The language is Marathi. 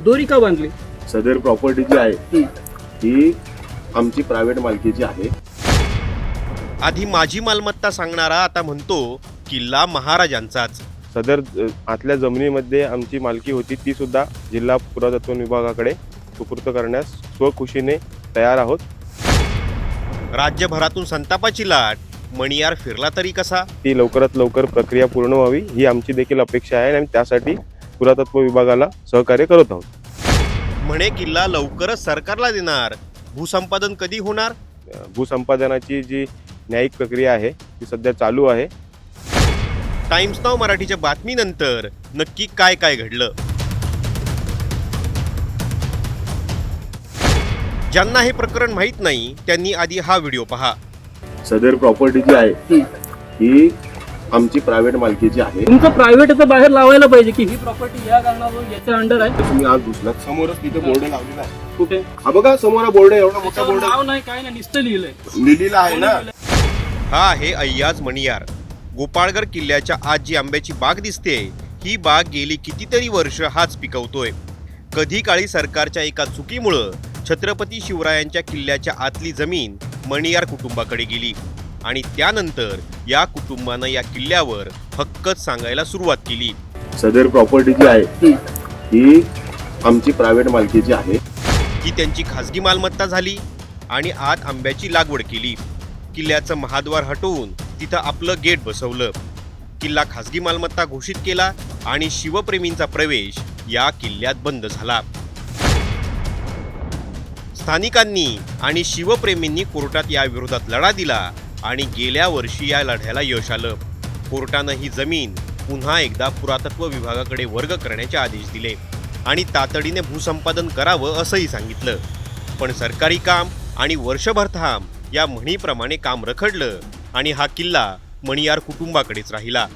दोरी का बांधली? सदर प्रॉपर्टी जी आहे ही आमची प्रायव्हेट मालकीची आहे. आधी माझी मालमत्ता सांगणारा आता म्हणतो किल्ला महाराजांचाच. सदर आतल्या जमिनीमध्ये आमची मालकी होती ती सुद्धा जिल्हा पुरातत्व विभागाकडे सुपूर्द करण्यास स्वखुशीने तयार आहोत. राज्यभरातून संतापाची लाट, मणियार फिरला तरी कसा? ती लवकरात लवकर प्रक्रिया पूर्ण व्हावी ही आमची देखील अपेक्षा आहे आणि त्यासाठी पुरातत्व विभागाला सहकार्य करत आहोत. म्हणे किल्ला लवकरच सरकारला देणार. भूसंपादन कधी होणार? भूसंपादनाची जी न्यायिक प्रक्रिया आहे ती सध्या चालू आहे. टाइम्स नाव मराठीच्या बातमीनंतर नक्की काय काय घडलं? ज्यांना हे प्रकरण माहीत नाही त्यांनी आधी हा व्हिडिओ पहा. सदर प्रॉपर्टी जी आहे ही आमची प्रायव्हेट मालकीची आहे. तुमचं प्रायव्हेट तर बाहेर लावायला पाहिजे की ही प्रॉपर्टी या कारणावरून याच्या अंडर आहे. तुम्ही आज घुसलात, समोरच तिथे बोर्ड लावलेला आहे. कुठे? हा बघा समोर बोर्ड आहे, एवढा मोठा बोर्ड नाव नाही काय नाही, नुसतं लिहिलंय. लिहिलेला आहे ना. हा आहे अय्याज मणियार. गोपाळगड किल्ल्याच्या आज जी आंब्याची बाग दिसते ही बाग गेली कितीतरी वर्ष हाच पिकवतोय. कधी काळी सरकारच्या एका चुकीमुळं छत्रपती शिवरायांच्या किल्ल्याच्या आतली जमीन मणियार कुटुंबाकडे गेली आणि त्यानंतर या कुटुंबानं या किल्ल्यावर हक्कच सांगायला सुरुवात केली. सदर प्रॉपर्टी जी आहे ही आमची प्रायव्हेट मालकीची आहे. ही त्यांची खासगी मालमत्ता झाली आणि आत आंब्याची लागवड केली. किल्ल्याचं महाद्वार हटवून तिथं आपलं गेट बसवलं. किल्ला खासगी मालमत्ता घोषित केला आणि शिवप्रेमींचा प्रवेश या किल्ल्यात बंद झाला. स्थानिकांनी आणि शिवप्रेमींनी कोर्टात या विरोधात लढा दिला आणि गेल्या वर्षी या लढ्याला यश आलं. कोर्टानं ही जमीन पुन्हा एकदा पुरातत्व विभागाकडे वर्ग करण्याचे आदेश दिले आणि तातडीने भूसंपादन करावं असंही सांगितलं. पण सरकारी काम आणि वर्षभर थांब या म्हणीप्रमाणे काम रखडलं आणि हा किल्ला मणियार कुटुंबाकडेच राहिला.